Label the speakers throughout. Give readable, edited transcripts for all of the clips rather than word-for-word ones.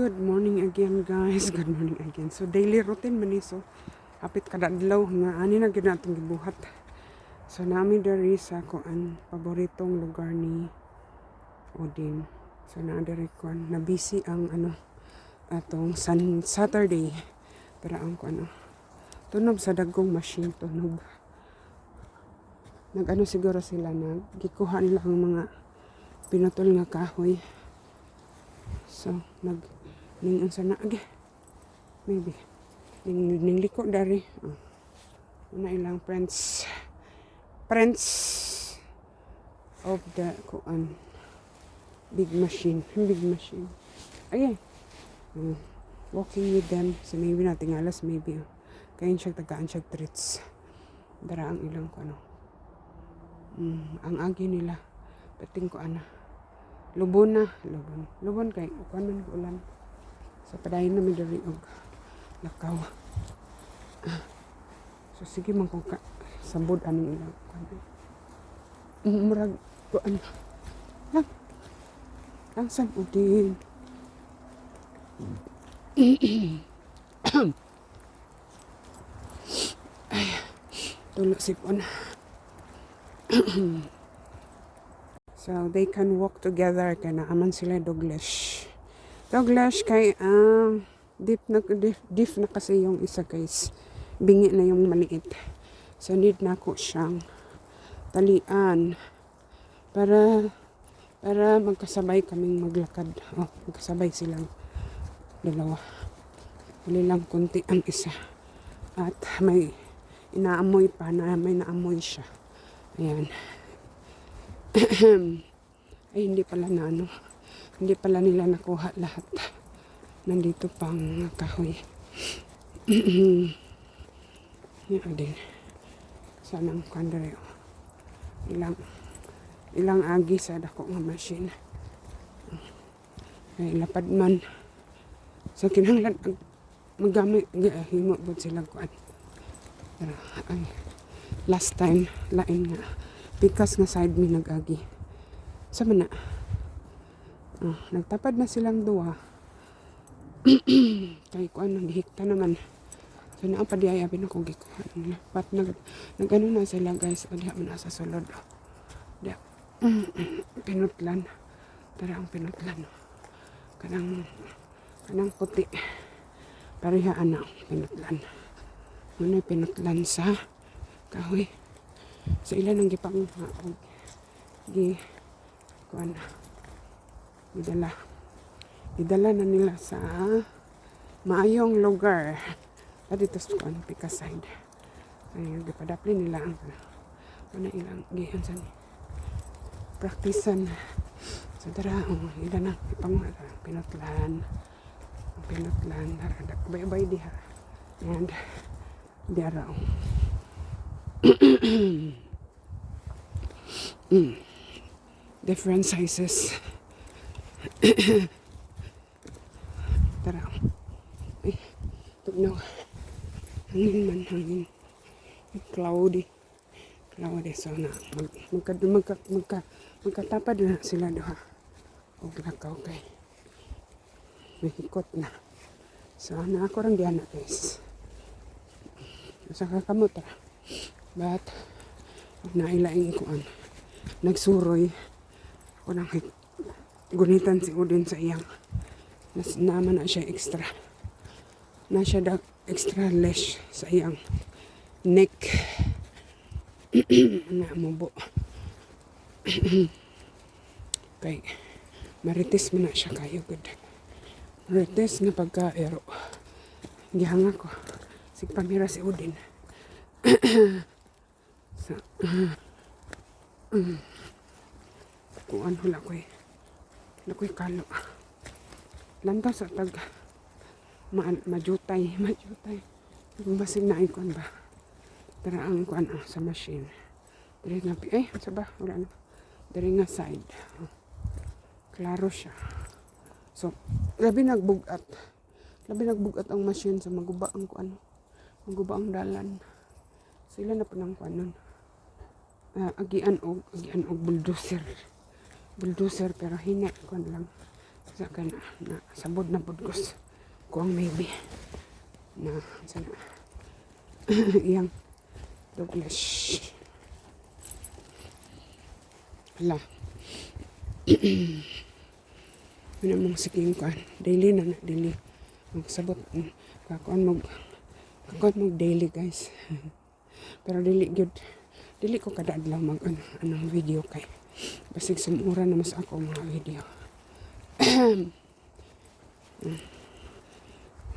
Speaker 1: Good morning again guys. Good morning again. So daily routine man ni so hapit kada adlaw nga ani na gyud natong gibuhat. So nami diri sa kuan paboritong lugar ni Odin. So na diri kuan na busy ang atong Saturday para ang kuan tunog sa dagkong machine tunog. Nag siguro sila gikuha nila ang mga pinutol nga kahoy. So ning unsa na maybe ning liko dari una ilang friends of the kuan big machine ayun walking with them so maybe nating alas maybe kayon siya tagaan siya treats dara ang ilang kuno ang agi nila pating ko lubon kay kuan man ulan. So padayon na mi diri og lakaw. So sige man kung sabod aning ilang kuan. Murag kuan. Lang san udin. Ay, tulo sipon. So they can walk together kay naaman sila Douglas kay deep na kasi yung isa guys. Bingi na yung maliit. So need na ko siyang talian para magkasabay kaming maglakad. Magkasabay silang dalawa. Huli lang kunti ang isa. At may inaamoy pa na may naamoy siya. Ayan. Ay hindi pala hindi pala nila nakuha lahat. Nandito pang kahoy. Yan din. Sanang kandre. Ilang agi sa dako nga machine. Ay lapad man. So kinahanglan magamit himo bud sila kuan. Ay last time lain nga pikas nga side mi nagagi. Sa mana. Nagtapad na silang duwa. Kay kuan nang gihikta naman. So naa pa diay abi na kog gikuha. Pat nagano na sila guys, diha man sa sulod. Diha. Pinutlan. Tara ang pinutlan. Kanang puti. Pareha ana pinutlan. Muna pinutlan sa kahoy. Sa ilan ang gipang kuan idala na nila sa maayong lugar dito sa kuan pika side. Ay gipadapli nila ang ilang gihan sa praktisan sa dara ila na ipang pinutlan bay diha and diara different sizes. Tara. Ay, tugnaw. Hangin. Cloudy. So na magkatapad na sila doha. Og lakaw kay. Mahikot na. So na ako rang diyan guys. Sa kakamot ra. But nailaing kuan. Nagsuroy. Ako nang gunitan si Odin sa iyang naman na siya extra leash sa iyang neck na mubo kay marites man na siya kayo good marites nga pagkaero gihanga ko sigpamira si Odin sa kuan hula ko'y kalo lantaw sa tag majutay kung basig na ikon ba tara ang kuan sa machine diri nga sa ba wala na diri nga side klaro siya so labi nagbugat ang machine sa maguba ang kuan maguba ang dalan sila na po ng kuan nun agian og bulldozer pero hina kuan lang Sa ka na sabod na budgos ko ang maybe na sana iyang Douglas. Hala. Ano mong siking kuan. Daily na daily. Magsabot. Kakuan mo daily guys. Pero dili good. Dili ko kada adlaw mag anong video kay. Basig sumura na mas ako mga video.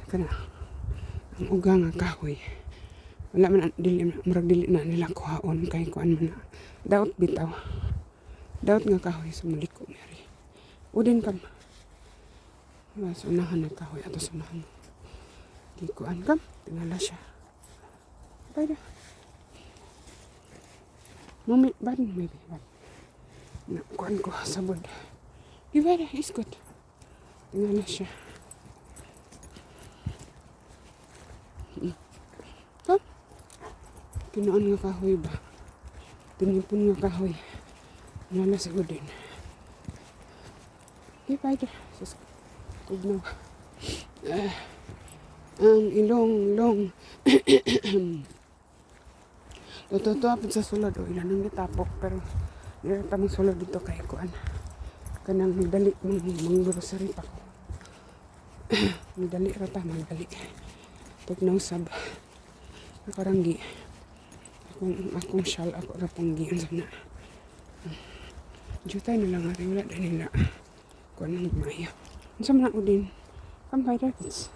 Speaker 1: Kana. Ang uga nga kahoy. Wala man dili na nila kuhaon kay kuan man na. Daot bitaw. Daot nga kahoy sa maliko meri. Udin kam. Sunahan na kahoy ato sunahan. Di kuan kam. Tingala siya. Bye. Mami ban maybe ban. Na kuan ko sabod. Gibara iskot. Tingala siya. Kam. Kinoon nga kahoy ba? Tinipon nga kahoy. Nala sa udin. Okay, bye. Sus. Tugnaw. Ang ilong. Totoo apod sa sulod. O, ilan ang gitapok. Pero, nirata mong sulod dito kay kuan. Kanang magdali mong grocery pa ko. Magdali rata, magdali. Tugnaw sab. Nakaranggi. Akong shal ako rapanggian sana. Jutay na lang ari wala din nila. Kuan ng maya. Unsa man ako din. Kampay rabbits.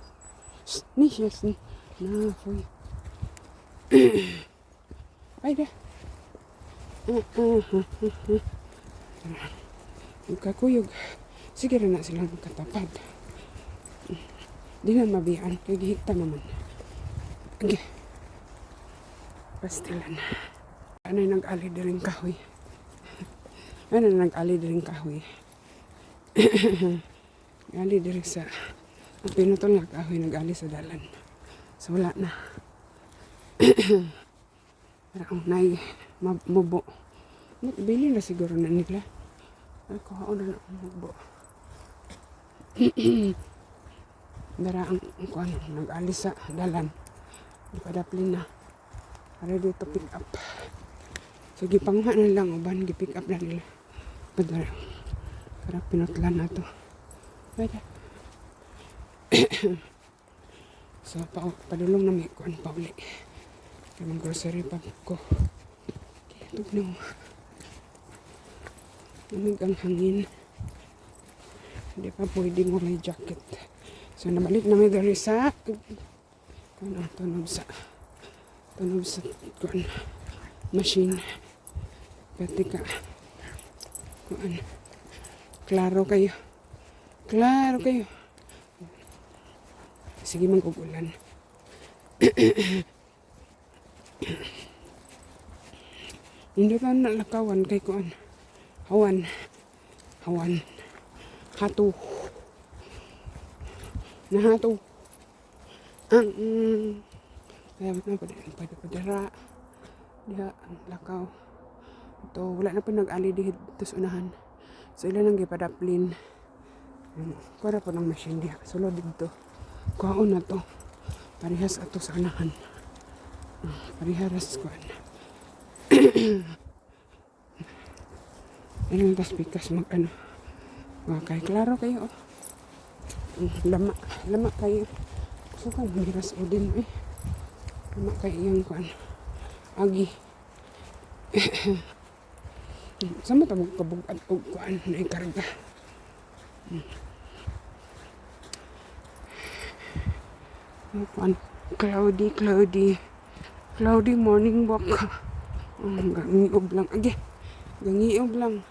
Speaker 1: Ni yes ni. Na foy. Ay da. Kakuyog. Sige na sila magkatapad. Di na mabiyaan. Kaya gihigta naman. Okay. Pastilan. Ano yung nag-ali din kahoy? Ano nag-ali din kahoy? Nag-ali din sa... Ang pinutol nga kahoy nag-ali sa dalan. So wala na. Parang nai mubo. Bili na siguro na nila. Ay, kuhaan na ang mubo. Dara ang kuhaan nag-ali sa dalan. Ipadaplin na. Ready to pick up. So, gipangha na lang. Uban, gipick up na nila. Padara. Karang pinutlan na to. Pwede. So, padulong na may kuhan pa uli. Kaya mga grocery pa ko. Okay, tugnaw. Lamig ang hangin. Hindi pa pwede mo may jacket. So, nabalik na may dari sa tunog sa kuhan machine. Pati ka kuhan. Klaro kayo. Sige man ulan. Hindi ka nalakawan kay kuhan. Hawan. Hato. Nahato. Ang kaya na pwede padara. Diha ang lakaw. Ito, wala na pa nag-ali dito sa unahan. So, ilan ang gipadaplin. Para po ng machine diha. Sulod dito. Kuhaon na to. Parihas ato sa unahan. Pariharas kuhan. Ilang tas pikas mag-ano. Kay klaro kayo. Lama kayo. So, kan miras o din eh. Lama kayo yung kuhan. Agi. Sama tabog kabugat o kuan na ikarga. Kuan cloudy morning walk. Gangiog lang agi. Gangiog lang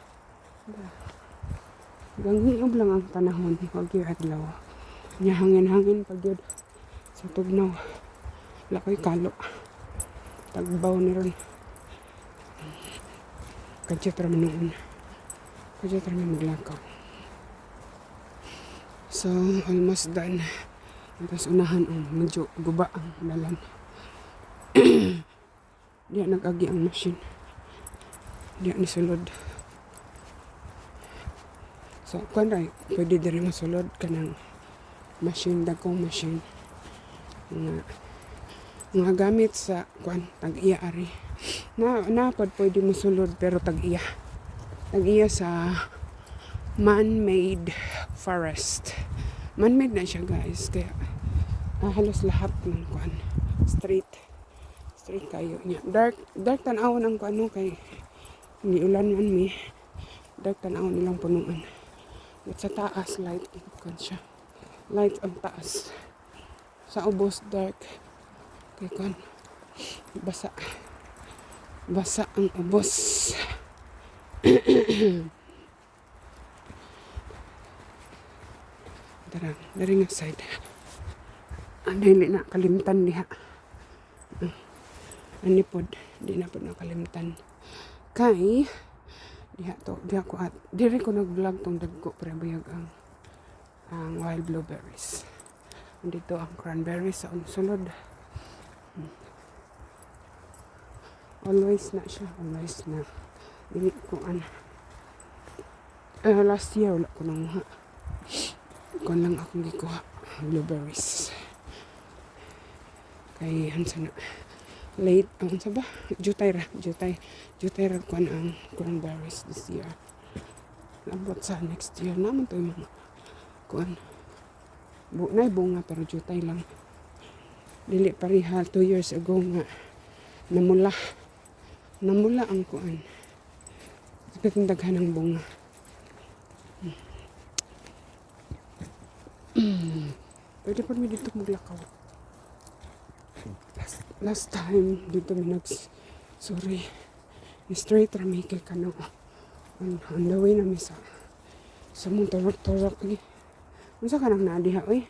Speaker 1: ang panahon. Wag yung adlaw. Nya hangin pag yun sa tugnaw. Lakoy kalo. Tagbaw ni ron. Kadya para manuon. Kadya para maglakaw. So, almost done. Tapos unahan medyo guba ang dalan. Diya nag-agi ang machine. Diya ni sulod. So kuan ra pwede diri masulod kanang machine, dagkong machine nga gamit sa kuan tag-iya ari na pwede mosulod pero tag-iya sa man-made forest. Man-made na siya guys, kaya halos lahat ng kuan street kayo niya. Dark tan-awon ang kuano kay ni ulan man mi. Dark tan-awon nilang punuan. At sa taas light kuan siya. Light ang taas. Sa ubos dark. Kay kuan basa ang ubos. Dari nga side. Dili na kalimtan diha. Ani pod, di na pod nakalimtan. Kay diha ko at diri ko nag-vlog tong dagko para bayag ang wild blueberries. Dito ang cranberries sa sulod. Always na siya, always na. Dili ko last year wala ko nanguha. Kung lang akong gikuha blueberries. Kay hansa na late ang sa ba jutay ra kuan ang cranberries this year. Labot sa next year naman to yung mga kuan nay bunga pero jutay lang. Dili pareha 2 years ago nga namula ang kuan katindaghan ng bunga. Pwede pa mi dito maglakaw. Last time dito mi sorry straight ra mi kay kano on the way na mi sa mong torok ni unsa ka nang naadiha oy